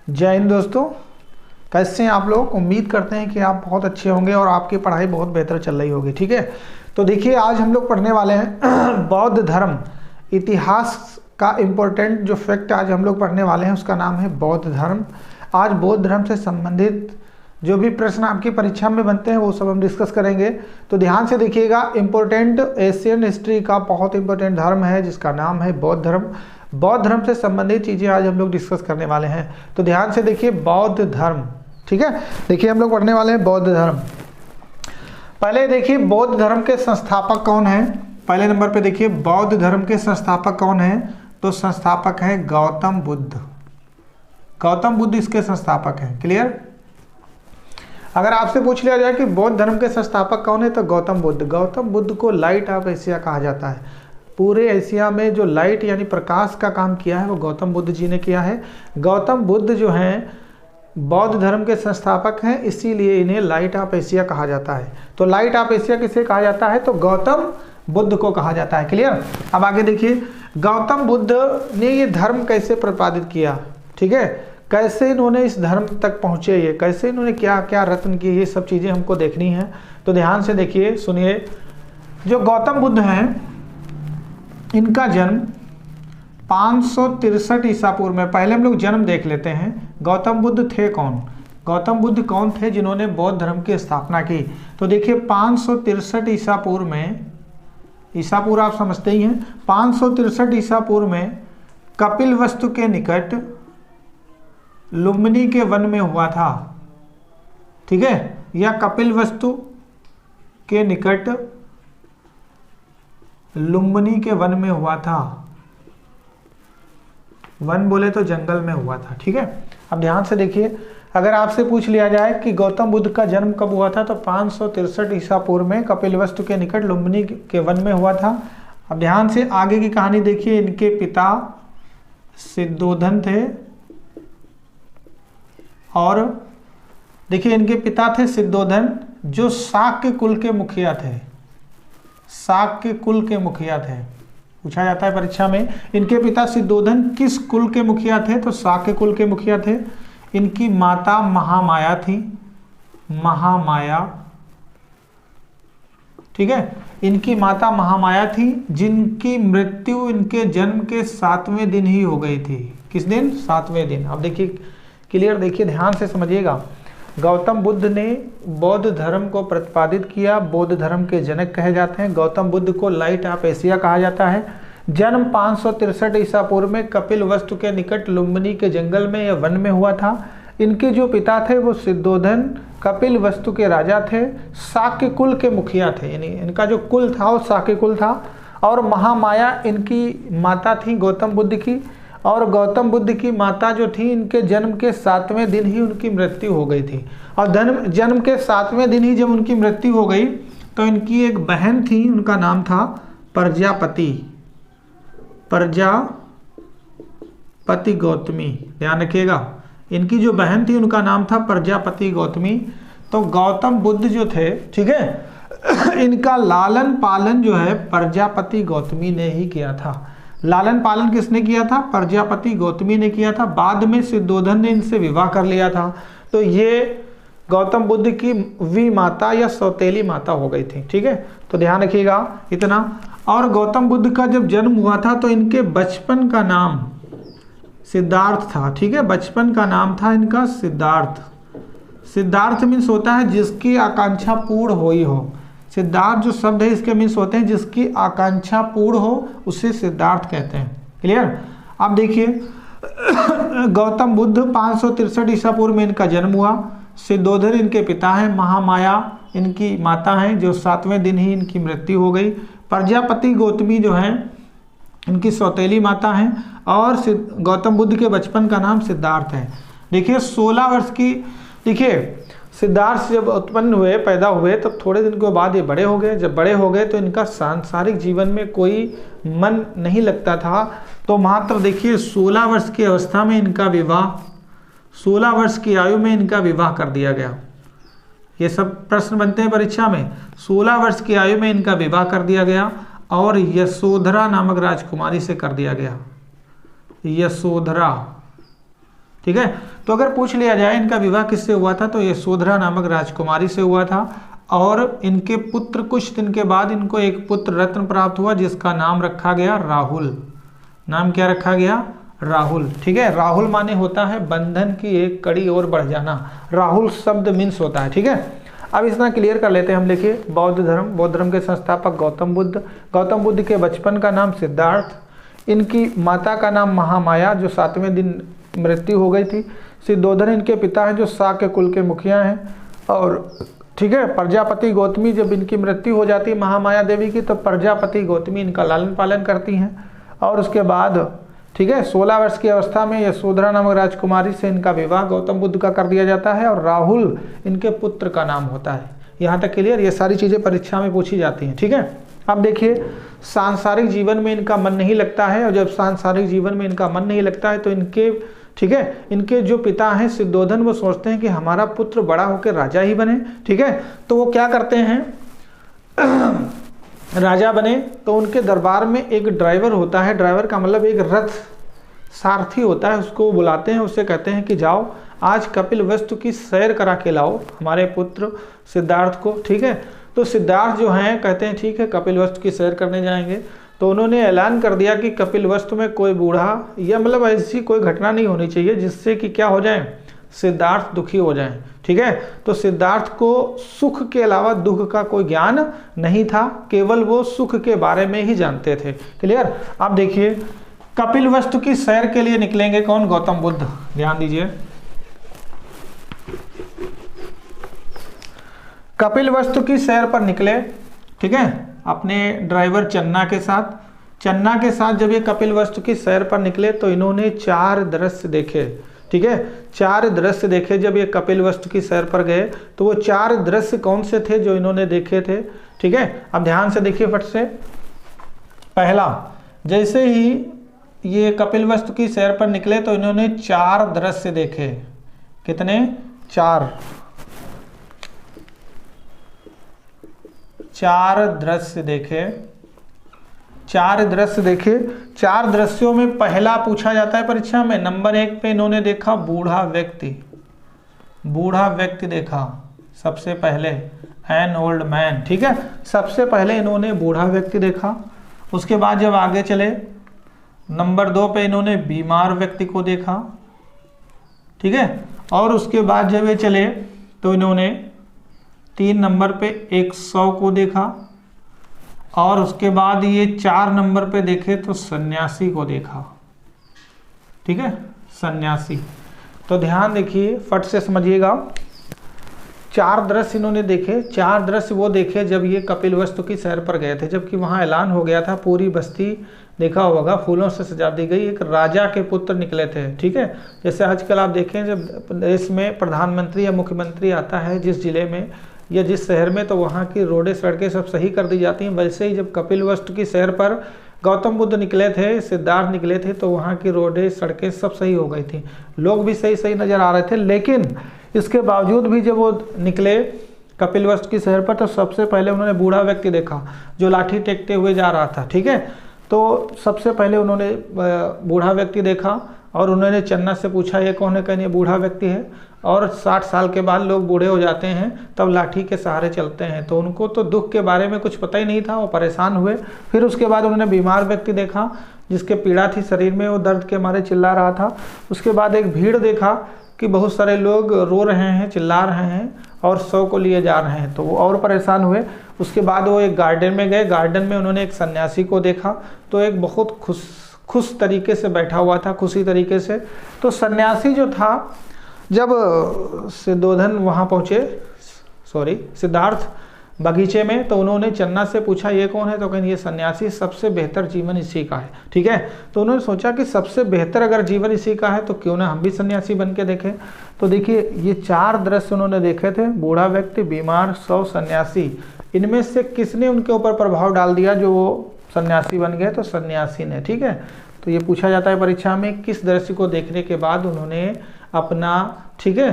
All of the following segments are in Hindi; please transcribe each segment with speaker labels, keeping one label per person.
Speaker 1: जय हिंद दोस्तों, कैसे हैं आप लोग। उम्मीद करते हैं कि आप बहुत अच्छे होंगे और आपकी पढ़ाई बहुत बेहतर चल रही होगी। ठीक है, तो देखिए आज हम लोग पढ़ने वाले हैं बौद्ध धर्म इतिहास का इम्पोर्टेंट जो फैक्ट आज हम लोग पढ़ने वाले हैं उसका नाम है बौद्ध धर्म। आज बौद्ध धर्म से संबंधित जो भी प्रश्न आपकी परीक्षा में बनते हैं वो सब हम डिस्कस करेंगे। तो ध्यान से देखिएगा, इम्पोर्टेंट एशियन हिस्ट्री का बहुत इंपॉर्टेंट धर्म है जिसका नाम है बौद्ध धर्म। बौद्ध धर्म से संबंधित चीज़ें आज हम लोग डिस्कस करने वाले हैं। तो ध्यान से देखिए बौद्ध धर्म, ठीक है। देखिए हम लोग पढ़ने वाले हैं बौद्ध धर्म। पहले देखिए बौद्ध धर्म के संस्थापक कौन है। पहले नंबर पे देखिए बौद्ध धर्म के संस्थापक कौन है। तो संस्थापक है गौतम बुद्ध। गौतम बुद्ध इसके संस्थापक हैं। क्लियर। अगर आपसे पूछ लिया जाए कि बौद्ध धर्म के संस्थापक कौन है तो गौतम बुद्ध। गौतम बुद्ध को लाइट ऑफ एशिया कहा जाता है। पूरे एशिया में जो लाइट यानी प्रकाश का काम किया है वो गौतम बुद्ध जी ने किया है। गौतम बुद्ध जो हैं बौद्ध धर्म के संस्थापक हैं, इसीलिए इन्हें लाइट ऑफ एशिया कहा जाता है। तो लाइट ऑफ एशिया किसे कहा जाता है तो गौतम बुद्ध को कहा जाता है। क्लियर। अब आगे देखिए गौतम बुद्ध ने ये धर्म कैसे प्रतिपादित किया, ठीक है, कैसे इन्होंने इस धर्म तक पहुँचे, ये कैसे इन्होंने क्या क्या रत्न किए, ये सब चीज़ें हमको देखनी है। तो ध्यान से देखिए सुनिए। जो गौतम बुद्ध हैं इनका जन्म 563 ईसा पूर्व में। पहले हम लोग जन्म देख लेते हैं। गौतम बुद्ध थे कौन। गौतम बुद्ध कौन थे जिन्होंने बौद्ध धर्म की स्थापना की। तो देखिए 563 ईसा पूर्व में, ईसा पूर्व आप समझते ही हैं, 563 ईसा पूर्व में कपिलवस्तु के निकट लुम्बिनी के वन में हुआ था। ठीक है, या कपिलवस्तु के निकट लुम्बिनी के वन में हुआ था। वन बोले तो जंगल में हुआ था। ठीक है। अब ध्यान से देखिए, अगर आपसे पूछ लिया जाए कि गौतम बुद्ध का जन्म कब हुआ था तो 563 ईसा पूर्व में कपिलवस्तु के निकट लुम्बिनी के वन में हुआ था। अब ध्यान से आगे की कहानी देखिए। इनके पिता सिद्धोधन थे और देखिए इनके पिता थे सिद्धोधन जो शाक्य कुल के मुखिया थे। शाक्य कुल के मुखिया थे, पूछा जाता है परीक्षा में। इनके पिता सिद्धोधन किस कुल के मुखिया थे तो शाक्य कुल के मुखिया थे। इनकी माता महामाया थी, महामाया। ठीक है, इनकी माता महामाया थी जिनकी मृत्यु इनके जन्म के 7वें दिन ही हो गई थी। किस दिन? 7वें दिन। अब देखिए क्लियर, देखिए ध्यान से समझिएगा। गौतम बुद्ध ने बौद्ध धर्म को प्रतिपादित किया, बौद्ध धर्म के जनक कहे जाते हैं। गौतम बुद्ध को लाइट ऑफ एशिया कहा जाता है। जन्म 563 ईसा पूर्व में कपिलवस्तु के निकट लुम्बिनी के जंगल में या वन में हुआ था। इनके जो पिता थे वो सिद्धोधन कपिलवस्तु के राजा थे, शाक्य कुल के मुखिया थे, यानी इनका जो कुल था वो शाक्य कुल था। और महामाया इनकी माता थी गौतम बुद्ध की। और गौतम बुद्ध की माता जो थी इनके जन्म के 7वें दिन ही उनकी मृत्यु हो गई थी। और जन्म के 7वें दिन ही जब उनकी मृत्यु हो गई तो इनकी एक बहन थी, उनका नाम था प्रजापति। प्रजापति गौतमी, ध्यान रखिएगा। इनकी जो बहन थी उनका नाम था प्रजापति गौतमी। तो गौतम बुद्ध जो थे, ठीक है, इनका लालन पालन जो है प्रजापति गौतमी ने ही किया था। लालन पालन किसने किया था? प्रजापति गौतमी ने किया था। बाद में सिद्धोधन ने इनसे विवाह कर लिया था। तो ये गौतम बुद्ध की वी माता या सौतेली माता हो गई थी। ठीक है, तो ध्यान रखिएगा इतना। और गौतम बुद्ध का जब जन्म हुआ था तो इनके बचपन का नाम सिद्धार्थ था। ठीक है, बचपन का नाम था इनका सिद्धार्थ। सिद्धार्थ मीन्स होता है जिसकी आकांक्षा पूर्ण हुई हो। सिद्धार्थ जो शब्द है इसके मीन्स होते हैं जिसकी आकांक्षा पूर्ण हो, उसे सिद्धार्थ कहते हैं। क्लियर। अब देखिए गौतम बुद्ध 563 ईसा पूर्व में इनका जन्म हुआ। सिद्धोधन इनके पिता हैं, महामाया इनकी माता हैं जो 7वें दिन ही इनकी मृत्यु हो गई। प्रजापति गौतमी जो हैं इनकी सौतेली माता हैं। और गौतम बुद्ध के बचपन का नाम सिद्धार्थ है। देखिए 16 वर्ष की, देखिए सिद्धार्थ जब उत्पन्न हुए, पैदा हुए, तब थोड़े दिन के बाद ये बड़े हो गए। जब बड़े हो गए तो इनका सांसारिक जीवन में कोई मन नहीं लगता था। तो मात्र देखिए 16 वर्ष की अवस्था में इनका विवाह, 16 वर्ष की आयु में इनका विवाह कर दिया गया। ये सब प्रश्न बनते हैं परीक्षा में। 16 वर्ष की आयु में इनका विवाह कर दिया गया और यशोधरा नामक राजकुमारी से कर दिया गया। यशोधरा, ठीक है। तो अगर पूछ लिया जाए इनका विवाह किससे हुआ था, तो यशोधरा नामक राजकुमारी से हुआ था, और इनके पुत्र कुछ दिन के बाद इनको एक पुत्र रत्न प्राप्त हुआ जिसका नाम रखा गया राहुल। नाम क्या रखा गया? राहुल। ठीक है। राहुल माने होता है बंधन की एक कड़ी और बढ़ जाना, राहुल शब्द मीन्स होता है। ठीक है। अब इतना क्लियर कर लेते हैं हम। देखिए बौद्ध धर्म के संस्थापक गौतम बुद्ध के बचपन का नाम सिद्धार्थ, इनकी माता का नाम महामाया जो 7वें दिन मृत्यु हो गई थी। सिद्धोधन इनके पिता हैं जो शाक्य कुल के मुखिया हैं। और ठीक है, प्रजापति गौतमी, जब इनकी मृत्यु हो जाती है महामाया देवी की, तो प्रजापति गौतमी इनका लालन पालन करती हैं। और उसके बाद ठीक है 16 वर्ष की अवस्था में यशोधरा नामक राजकुमारी से इनका विवाह गौतम बुद्ध का कर दिया जाता है, और राहुल इनके पुत्र का नाम होता है। यहाँ तक क्लियर? ये सारी चीज़ें परीक्षा में पूछी जाती हैं। ठीक है। अब देखिए सांसारिक जीवन में इनका मन नहीं लगता है, और जब सांसारिक जीवन में इनका मन नहीं लगता है तो इनके ठीक है इनके जो पिता हैं सिद्धोधन, वो सोचते हैं कि हमारा पुत्र बड़ा होकर राजा ही बने। ठीक है। तो वो क्या करते हैं राजा बने तो उनके दरबार में एक ड्राइवर होता है, ड्राइवर का मतलब एक रथ सारथी होता है, उसको बुलाते हैं, उससे कहते हैं कि जाओ आज कपिल वस्तु की सैर करा के लाओ हमारे पुत्र सिद्धार्थ को। ठीक है। तो सिद्धार्थ जो हैं कहते हैं ठीक है कपिल वस्तु की सैर करने जाएंगे। तो उन्होंने ऐलान कर दिया कि कपिल वस्तु में कोई बूढ़ा या मतलब ऐसी कोई घटना नहीं होनी चाहिए जिससे कि क्या हो जाए, सिद्धार्थ दुखी हो जाएं। ठीक है। तो सिद्धार्थ को सुख के अलावा दुख का कोई ज्ञान नहीं था, केवल वो सुख के बारे में ही जानते थे। क्लियर? आप देखिए कपिल वस्तु की सैर के लिए निकलेंगे कौन? गौतम बुद्ध। ध्यान दीजिए, कपिल वस्तु की सैर पर निकले। ठीक है। अपने ड्राइवर चन्ना के साथ जब ये कपिल वस्तु की सैर पर निकले तो इन्होंने 4 दृश्य देखे। ठीक है। 4 दृश्य देखे जब ये कपिल वस्तु की सैर पर गए। तो वो 4 दृश्य कौन से थे जो इन्होंने देखे थे? ठीक है। अब ध्यान से देखिए फट से। पहला, जैसे ही ये कपिल वस्तु की सैर पर निकले तो इन्होंने 4 दृश्य देखे। कितने? 4 दृश्य देखे। 4 दृश्य देखे। 4 दृश्यों में पहला पूछा जाता है परीक्षा में, नंबर 1 पे इन्होंने देखा बूढ़ा व्यक्ति देखा सबसे पहले, एन ओल्ड मैन। ठीक है। सबसे पहले इन्होंने बूढ़ा व्यक्ति देखा। उसके बाद जब आगे चले नंबर 2 पे इन्होंने बीमार व्यक्ति को देखा। ठीक है। और उसके बाद जब ये चले तो इन्होंने 3 नंबर पे 100 को देखा। और उसके बाद ये 4 नंबर पे देखे तो सन्यासी को देखा। ठीक है। सन्यासी। तो ध्यान देखिए फट से समझिएगा। 4 दृश्य इन्होंने देखे। 4 दृश्य वो देखे जब ये कपिल वस्तु की सैर पर गए थे, जबकि वहाँ ऐलान हो गया था, पूरी बस्ती देखा होगा फूलों से सजा दी गई, एक राजा के पुत्र निकले थे। ठीक है। जैसे आजकल आप देखें जब देश में प्रधानमंत्री या मुख्यमंत्री आता है जिस जिले में या जिस शहर में, तो वहाँ की रोडें सड़कें सब सही कर दी जाती हैं। वैसे ही जब कपिल वस्तु की सैर पर गौतम बुद्ध निकले थे, सिद्धार्थ निकले थे, तो वहाँ की रोडें सड़कें सब सही हो गई थी, लोग भी सही नज़र आ रहे थे। लेकिन इसके बावजूद भी जब वो निकले कपिल वस्तु की सैर पर तो सबसे पहले उन्होंने बूढ़ा व्यक्ति देखा जो लाठी टेकते हुए जा रहा था। ठीक है। तो सबसे पहले उन्होंने बूढ़ा व्यक्ति देखा और उन्होंने चन्ना से पूछा ये कौन है? कहने बूढ़ा व्यक्ति है। और 60 साल के बाद लोग बूढ़े हो जाते हैं तब लाठी के सहारे चलते हैं, तो उनको तो दुख के बारे में कुछ पता ही नहीं था, वो परेशान हुए। फिर उसके बाद उन्होंने बीमार व्यक्ति देखा जिसके पीड़ा थी शरीर में, वो दर्द के मारे चिल्ला रहा था। उसके बाद एक भीड़ देखा कि बहुत सारे लोग रो रहे हैं, चिल्ला रहे हैं और 100 को लिए जा रहे हैं, तो वो और परेशान हुए। उसके बाद वो एक गार्डन में गए। गार्डन में उन्होंने एक सन्यासी को देखा, तो एक बहुत खुश तरीके से बैठा हुआ था, खुशी तरीके से। तो सन्यासी जो था, जब सिद्धोधन वहाँ पहुँचे, सिद्धार्थ बगीचे में, तो उन्होंने चन्ना से पूछा ये कौन है? तो कहें ये सन्यासी, सबसे बेहतर जीवन इसी का है। ठीक है। तो उन्होंने सोचा कि सबसे बेहतर अगर जीवन इसी का है तो क्यों ना हम भी सन्यासी बन के देखें। तो देखिए ये 4 दृश्य उन्होंने देखे थे, बूढ़ा व्यक्ति, बीमार, 100, सन्यासी। इनमें से किसने उनके ऊपर प्रभाव डाल दिया जो वो सन्यासी बन गए? तो सन्यासी ने। ठीक है। तो ये पूछा जाता है परीक्षा में किस दृश्य को देखने के बाद उन्होंने अपना ठीक है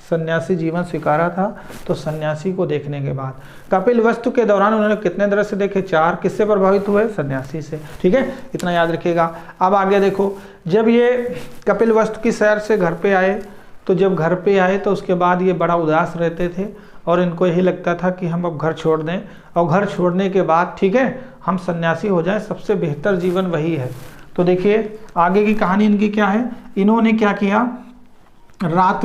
Speaker 1: सन्यासी जीवन स्वीकारा था। तो सन्यासी को देखने के बाद कपिलवस्तु के दौरान उन्होंने कितने दृश्य देखे? 4। किससे प्रभावित हुए? सन्यासी से। ठीक है, इतना याद रखिएगा। अब आगे देखो, जब ये कपिलवस्तु की सैर से घर पे आए, तो जब घर पे आए तो उसके बाद ये बड़ा उदास रहते थे और इनको यही लगता था कि हम अब घर छोड़ दें, और घर छोड़ने के बाद ठीक है हम सन्यासी हो जाएं, सबसे बेहतर जीवन वही है। तो देखिए आगे की कहानी इनकी क्या है। इन्होंने क्या किया, रात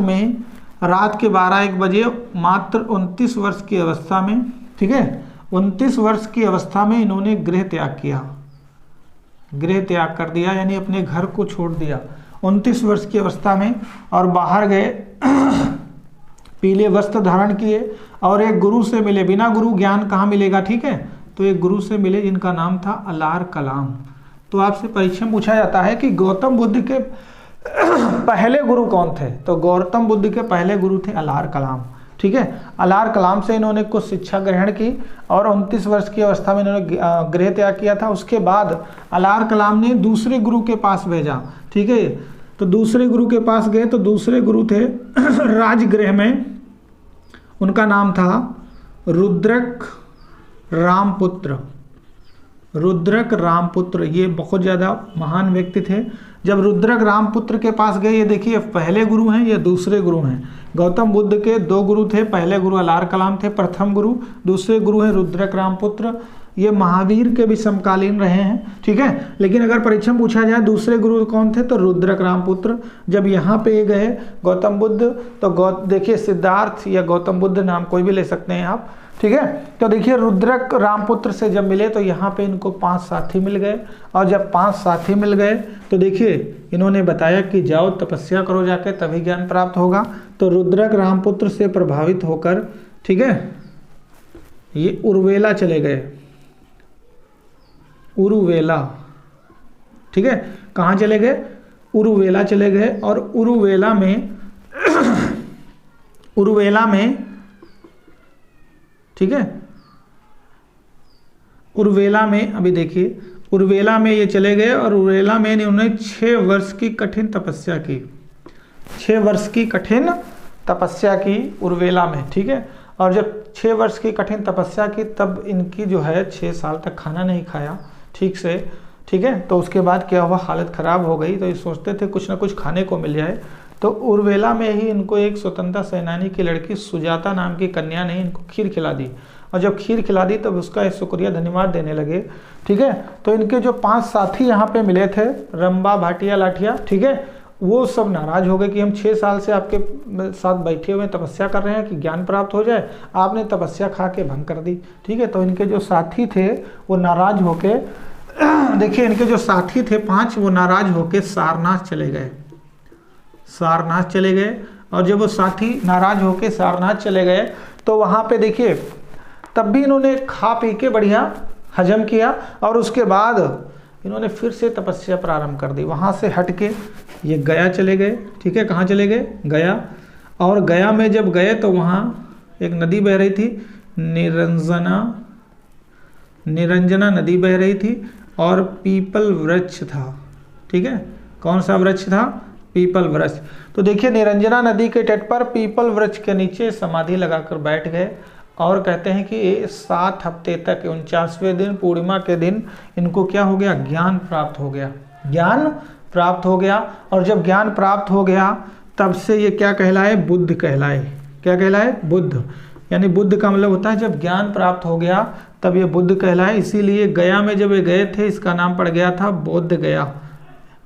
Speaker 1: के 12-1 बजे मात्र 29 वर्ष की अवस्था में, ठीक है 29 वर्ष की अवस्था में इन्होंने गृह त्याग किया, गृह त्याग कर दिया, यानी अपने घर को छोड़ दिया 29 वर्ष की अवस्था में, और बाहर गए पीले वस्त्र धारण किए और एक गुरु से मिले। बिना गुरु ज्ञान कहाँ मिलेगा? ठीक है, तो एक गुरु से मिले जिनका नाम था अलार कलाम। तो आपसे परीक्षा में पूछा जाता है कि गौतम बुद्ध के पहले गुरु कौन थे? तो गौतम बुद्ध के पहले गुरु थे अलार कलाम। ठीक है, अलार कलाम से इन्होंने कुछ शिक्षा ग्रहण की और 29 वर्ष की अवस्था में इन्होंने गृह त्याग किया था। उसके बाद अलार कलाम ने दूसरे गुरु के पास भेजा। ठीक है, तो दूसरे गुरु के पास गए तो दूसरे गुरु थे राजगृह में, उनका नाम था रुद्रक रामपुत्र। रुद्रक रामपुत्र ये बहुत ज़्यादा महान व्यक्ति थे। जब रुद्रक रामपुत्र के पास गए, ये देखिए पहले गुरु हैं, ये दूसरे गुरु हैं। गौतम बुद्ध के 2 गुरु थे, पहले गुरु अलार कलाम थे प्रथम गुरु, दूसरे गुरु हैं रुद्रक रामपुत्र। ये महावीर के भी समकालीन रहे हैं। ठीक है, लेकिन अगर परीक्षा में पूछा जाए दूसरे गुरु कौन थे, तो रुद्रक रामपुत्र। जब यहाँ पे गए गौतम बुद्ध, तो देखिए सिद्धार्थ या गौतम बुद्ध नाम कोई भी ले सकते हैं आप। ठीक है, तो देखिए रुद्रक रामपुत्र से जब मिले तो यहाँ पे इनको 5 साथी मिल गए, और जब 5 साथी मिल गए तो देखिए इन्होंने बताया कि जाओ तपस्या करो जाके, तभी ज्ञान प्राप्त होगा। तो रुद्रक रामपुत्र से प्रभावित होकर, ठीक है, ये उर्वेला चले गए, उरुवेला। ठीक है, कहाँ चले गए? उरुवेला चले गए, और उरुवेला में ठीक है, उर्वेला में अभी देखिए, उर्वेला में ये चले गए और उर्वेला में इन्होंने 6 वर्ष की कठिन तपस्या की, 6 वर्ष की कठिन तपस्या की उर्वेला में। ठीक है, और जब 6 वर्ष की कठिन तपस्या की तब इनकी जो है 6 साल तक खाना नहीं खाया ठीक से। ठीक है, तो उसके बाद क्या हुआ, हालत ख़राब हो गई। तो ये सोचते थे कुछ ना कुछ खाने को मिल जाए। तो उर्वेला में ही इनको एक स्वतंत्रता सेनानी की लड़की सुजाता नाम की कन्या ने इनको खीर खिला दी, और जब खीर खिला दी तब उसका शुक्रिया धन्यवाद देने लगे। ठीक है, तो इनके जो 5 साथी यहाँ पे मिले थे, रंबा भाटिया लाठिया, ठीक है, वो सब नाराज हो गए कि हम 6 साल से आपके साथ बैठे हुए तपस्या कर रहे हैं कि ज्ञान प्राप्त हो जाए, आपने तपस्या खा के भंग कर दी। ठीक है, तो इनके जो साथी थे वो नाराज होके देखिए इनके जो साथी थे 5 वो नाराज होके सारनाथ चले गए, सारनाथ चले गए। और जब वो साथी नाराज होके सारनाथ चले गए तो वहाँ पे देखिए तब भी इन्होंने खा पी के बढ़िया हजम किया, और उसके बाद इन्होंने फिर से तपस्या प्रारंभ कर दी। वहाँ से हट के ये गया चले गए। ठीक है, कहाँ चले गए? गया। और गया में जब गए तो वहाँ एक नदी बह रही थी, निरंजना नदी बह रही थी, और पीपल वृक्ष था। ठीक है, कौन सा वृक्ष था? पीपल वृक्ष। तो देखिए निरंजना नदी के तट पर पीपल वृक्ष के नीचे समाधि लगाकर बैठ गए, और कहते हैं कि 7 हफ्ते तक 49वें दिन पूर्णिमा के दिन इनको क्या हो गया? ज्ञान प्राप्त हो गया, ज्ञान प्राप्त हो गया। और जब ज्ञान प्राप्त हो गया तब से ये क्या कहलाए? बुद्ध कहलाए। क्या कहलाए? बुद्ध। यानी बुद्ध का मतलब होता है जब ज्ञान प्राप्त हो गया तब ये बुद्ध कहलाए। इसीलिए गया में जब ये गए थे इसका नाम पड़ गया था बोध गया,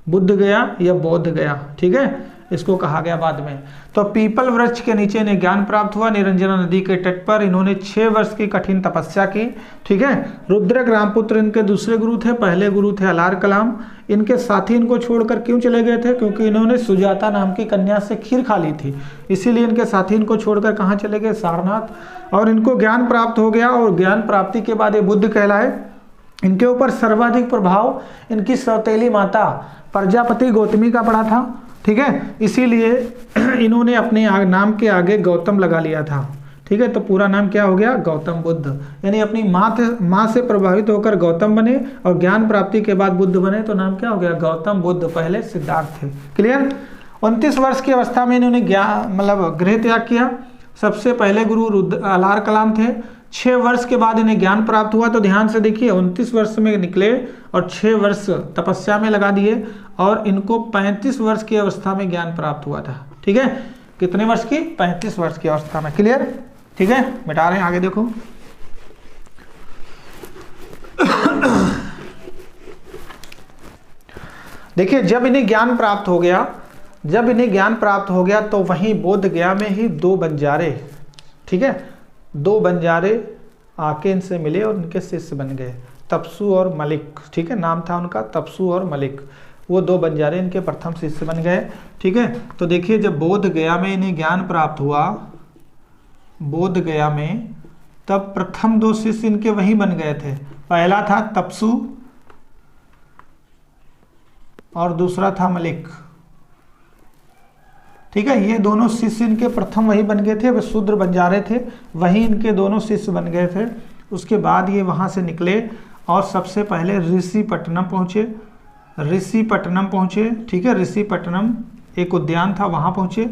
Speaker 1: बुद्ध गया या बोध गया। ठीक है, इसको कहा गया बाद में। तो पीपल वृक्ष के नीचे इन्हें ज्ञान प्राप्त हुआ। निरंजना नदी के तट पर इन्होंने 6 वर्ष की कठिन तपस्या की। ठीक है, रुद्रक रामपुत्र इनके दूसरे गुरु थे, पहले गुरु थे अलार कलाम। इनके साथी इनको छोड़कर क्यों चले गए थे? क्योंकि इन्होंने सुजाता नाम की कन्या से खीर खा ली थी, इसीलिए इनके साथी इनको छोड़कर कहाँ चले गए? सारनाथ। और इनको ज्ञान प्राप्त हो गया, और ज्ञान प्राप्ति के बाद ये बुद्ध कहलाए। इनके ऊपर सर्वाधिक प्रभाव इनकी सौतेली माता प्रजापति गौतमी का पड़ा था। ठीक है, इसीलिए इन्होंने अपने नाम के आगे गौतम लगा लिया था। ठीक है, तो पूरा नाम क्या हो गया? गौतम बुद्ध। यानी अपनी माँ से प्रभावित होकर गौतम बने, और ज्ञान प्राप्ति के बाद बुद्ध बने, तो नाम क्या हो गया? गौतम बुद्ध। पहले सिद्धार्थ थे। क्लियर? 29 वर्ष की अवस्था में इन्होंने ज्ञान मतलब गृह त्याग किया। सबसे पहले गुरु आल्हार कलाम थे। 6 वर्ष के बाद इन्हें ज्ञान प्राप्त हुआ। तो ध्यान से देखिए, 29 वर्ष में निकले और 6 वर्ष तपस्या में लगा दिए और इनको 35 वर्ष की अवस्था में ज्ञान प्राप्त हुआ था। ठीक है, कितने वर्ष की? 35 वर्ष की अवस्था में। क्लियर? ठीक है, मिटा रहे हैं, आगे देखो। देखिए, जब इन्हें ज्ञान प्राप्त हो गया तो वहीं बोध गया में ही 2 बंजारे, ठीक है, 2 बंजारे आके इनसे मिले और इनके शिष्य बन गए, तपसू और मलिक। ठीक है, नाम था उनका तपसू और मलिक। वो 2 बंजारे इनके प्रथम शिष्य बन गए। ठीक है, तो देखिए, जब बोध गया में इन्हें ज्ञान प्राप्त हुआ, बोध गया में, तब प्रथम 2 शिष्य इनके वहीं बन गए थे। पहला था तपसू और दूसरा था मलिक। ठीक है, ये दोनों शिष्य इनके प्रथम वही बन गए थे। वे शूद्र बंजारे थे, वहीं इनके दोनों शिष्य बन गए थे। उसके बाद ये वहां से निकले और सबसे पहले ऋषिपट्टनम पहुंचे। ठीक है, ऋषिपट्टनम एक उद्यान था, वहां पहुंचे।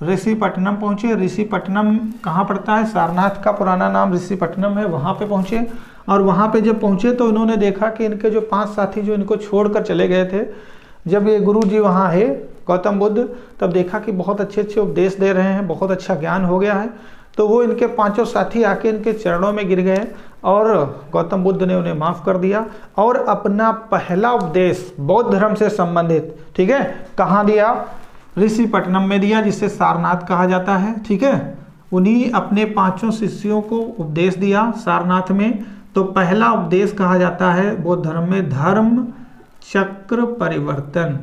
Speaker 1: ऋषिपट्टनम पहुंचे। ऋषिपट्टनम कहाँ पड़ता है? सारनाथ का पुराना नाम ऋषिपट्टनम है। वहां पे पहुंचे और वहां पे जब पहुंचे तो इन्होंने देखा कि इनके जो 5 साथी जो इनको छोड़कर चले गए थे, जब ये गुरु जी वहाँ है गौतम बुद्ध, तब देखा कि बहुत अच्छे अच्छे उपदेश दे रहे हैं, बहुत अच्छा ज्ञान हो गया है। तो वो इनके 5 साथी आके इनके चरणों में गिर गए और गौतम बुद्ध ने उन्हें माफ़ कर दिया और अपना पहला उपदेश बौद्ध धर्म से संबंधित, ठीक है, कहाँ दिया? ऋषिपट्टनम में दिया, जिसे सारनाथ कहा जाता है। ठीक है, उन्हीं अपने 5 शिष्यों को उपदेश दिया सारनाथ में। तो पहला उपदेश कहा जाता है बौद्ध धर्म में धर्म चक्र परिवर्तन।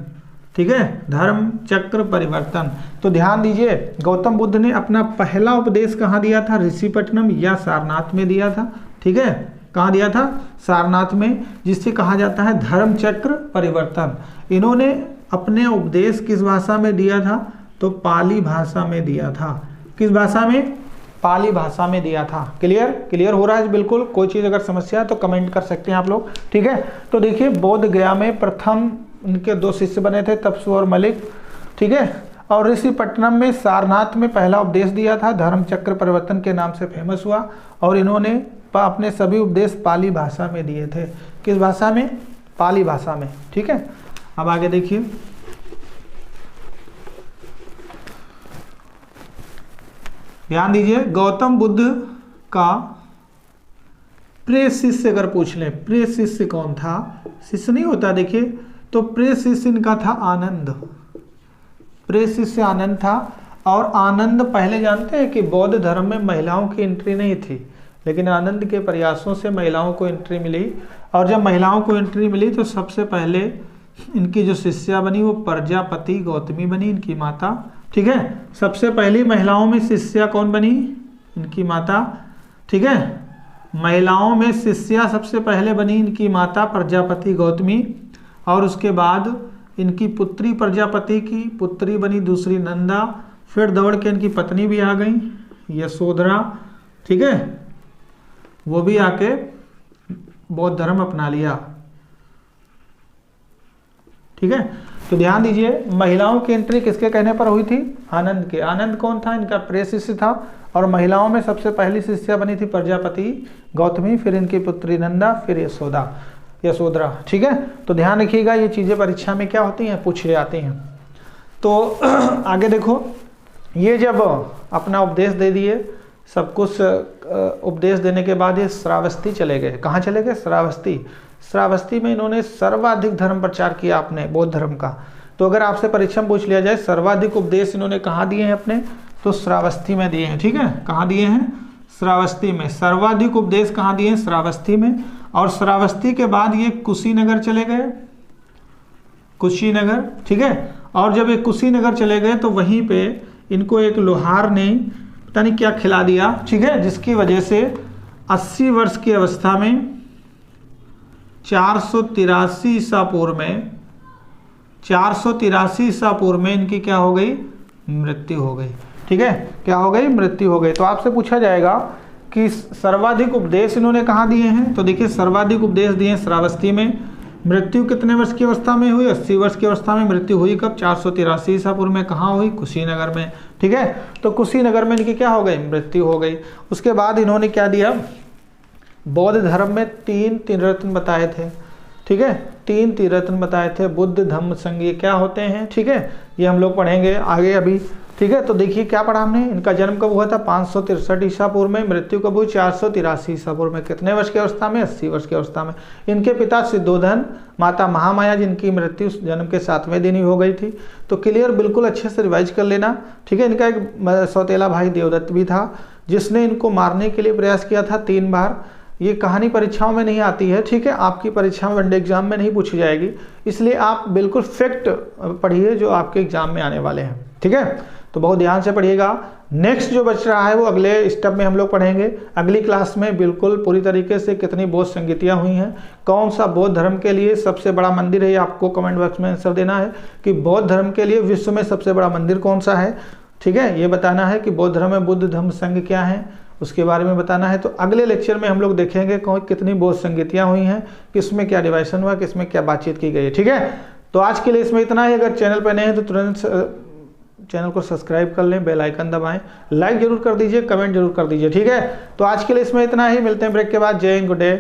Speaker 1: ठीक है, धर्म चक्र परिवर्तन। तो ध्यान दीजिए, गौतम बुद्ध ने अपना पहला उपदेश कहाँ दिया था? ऋषिपट्टनम या सारनाथ में दिया था। ठीक है, कहाँ दिया था? सारनाथ में, जिसे कहा जाता है धर्म चक्र परिवर्तन। इन्होंने अपने उपदेश किस भाषा में दिया था? तो पाली भाषा में दिया था। किस भाषा में? पाली भाषा में दिया था। क्लियर हो रहा है? बिल्कुल। कोई चीज़ अगर समस्या है तो कमेंट कर सकते हैं आप लोग। ठीक है, तो देखिए, बोध गया में प्रथम इनके 2 शिष्य बने थे, तपसू और मलिक। ठीक है, और ऋषिपट्टनम में सारनाथ में पहला उपदेश दिया था, धर्म चक्र परिवर्तन के नाम से फेमस हुआ। और इन्होंने अपने सभी उपदेश पाली भाषा में दिए थे। किस भाषा में? पाली भाषा में। ठीक है, अब आगे देखिए, ध्यान दीजिए, गौतम बुद्ध का प्रिय शिष्य अगर पूछ लें, प्रिय शिष्य कौन था? शिष्य नहीं होता, देखिए, तो प्रिय शिष्य इनका था आनंद। प्रिय शिष्य आनंद था। और आनंद पहले जानते हैं कि बौद्ध धर्म में महिलाओं की एंट्री नहीं थी, लेकिन आनंद के प्रयासों से महिलाओं को एंट्री मिली। और जब महिलाओं को एंट्री मिली तो सबसे पहले इनकी जो शिष्या बनी वो प्रजापति गौतमी बनी, इनकी माता। ठीक है, सबसे पहली महिलाओं में शिष्या कौन बनी? इनकी माता। ठीक है, महिलाओं में शिष्या सबसे पहले बनी इनकी माता प्रजापति गौतमी। और उसके बाद इनकी पुत्री प्रजापति की पुत्री बनी दूसरी नंदा। फिर दौड़ के इनकी पत्नी भी आ गई यशोधरा। ठीक है, वो भी आके बौद्ध धर्म अपना लिया। ठीक है, तो ध्यान दीजिए, महिलाओं की एंट्री किसके कहने पर हुई थी? आनंद के। आनंद कौन था? इनका प्रिय शिष्य था। और महिलाओं में सबसे पहली शिष्या बनी थी प्रजापति गौतमी, फिर इनकी पुत्री नंदा, फिर यशोधरा। ठीक है, तो ध्यान रखिएगा, ये चीज़ें परीक्षा में क्या होती हैं? पूछी जाती हैं। तो आगे देखो, ये जब अपना उपदेश दे दिए, सब कुछ उपदेश देने के बाद ये श्रावस्ती चले गए। कहाँ चले गए? श्रावस्ती में इन्होंने सर्वाधिक धर्म प्रचार किया अपने बौद्ध धर्म का। तो अगर आपसे परीक्षा में पूछ लिया जाए सर्वाधिक उपदेश इन्होंने कहाँ दिए हैं अपने, तो श्रावस्ती में दिए हैं। ठीक है, कहाँ दिए हैं? श्रावस्ती में। सर्वाधिक उपदेश कहाँ दिए हैं? श्रावस्ती में। और श्रावस्ती के बाद ये कुशीनगर चले गए, कुशीनगर। ठीक है, और जब ये कुशीनगर चले गए तो वहीं पे इनको एक लोहार ने पता नहीं क्या खिला दिया। ठीक है, जिसकी वजह से 80 वर्ष की अवस्था में 483 ईसा पूर्व में इनकी क्या हो गई? मृत्यु हो गई। ठीक है, क्या हो गई? मृत्यु हो गई। तो आपसे पूछा जाएगा कि सर्वाधिक उपदेश इन्होंने कहाँ दिए हैं? तो देखिए, सर्वाधिक उपदेश दिए श्रावस्ती में, मृत्यु कितने वर्ष की अवस्था में हुई? 80 वर्ष की अवस्था में मृत्यु हुई। कब? 483 ईसा पूर्व में। कहाँ हुई? कुशीनगर में। ठीक है, तो कुशीनगर में इनकी क्या हो गई? मृत्यु हो गई। उसके बाद इन्होंने क्या दिया? बौद्ध धर्म में 3 त्रिरत्न बताए थे। ठीक है, 3 त्रिरत्न बताए थे, बुद्ध धम्म संघ, ये क्या होते हैं? ठीक है, ये हम लोग पढ़ेंगे आगे अभी। ठीक है, तो देखिए क्या पढ़ा हमने। इनका जन्म कब हुआ था? 563 ईसा पूर्व में। मृत्यु कब हुई? 483 ईसा पूर्व में। कितने वर्ष की अवस्था में? 80 वर्ष की अवस्था में। इनके पिता सिद्धोधन, माता महामाया, जिनकी मृत्यु जन्म के 7वें दिन ही हो गई थी। तो क्लियर, बिल्कुल अच्छे से रिवाइज कर लेना। ठीक है, इनका एक सौतेला भाई देवदत्त भी था, जिसने इनको मारने के लिए प्रयास किया था 3 बार। ये कहानी परीक्षाओं में नहीं आती है। ठीक है, आपकी परीक्षा में वनडे एग्जाम में नहीं पूछी जाएगी, इसलिए आप बिल्कुल फैक्ट पढ़िए जो आपके एग्जाम में आने वाले हैं। ठीक है, तो बहुत ध्यान से पढ़िएगा। नेक्स्ट जो बच रहा है वो अगले स्टेप में हम लोग पढ़ेंगे। अगली क्लास में बिल्कुल पूरी तरीके से कितनी बौद्ध संगीतियाँ हुई हैं, कौन सा बौद्ध धर्म के लिए सबसे बड़ा मंदिर है, ये आपको कमेंट बॉक्स में आंसर देना है कि बौद्ध धर्म के लिए विश्व में सबसे बड़ा मंदिर कौन सा है। ठीक है, ये बताना है कि बौद्ध धर्म में बुद्ध धम्म संघ क्या है, उसके बारे में बताना है। तो अगले लेक्चर में हम लोग देखेंगे कितनी बौद्ध संगीतियाँ हुई हैं, किसमें क्या डिवाइसन हुआ, किसमें क्या बातचीत की गई है। ठीक है, तो आज के लिए इसमें इतना ही। अगर चैनल पर नए हैं तो तुरंत चैनल को सब्सक्राइब कर लें, बेल आइकन दबाएं, लाइक जरूर कर दीजिए, कमेंट जरूर कर दीजिए। ठीक है, तो आज के लिए इसमें इतना ही। मिलते हैं ब्रेक के बाद। जय हिंद, गुड डे।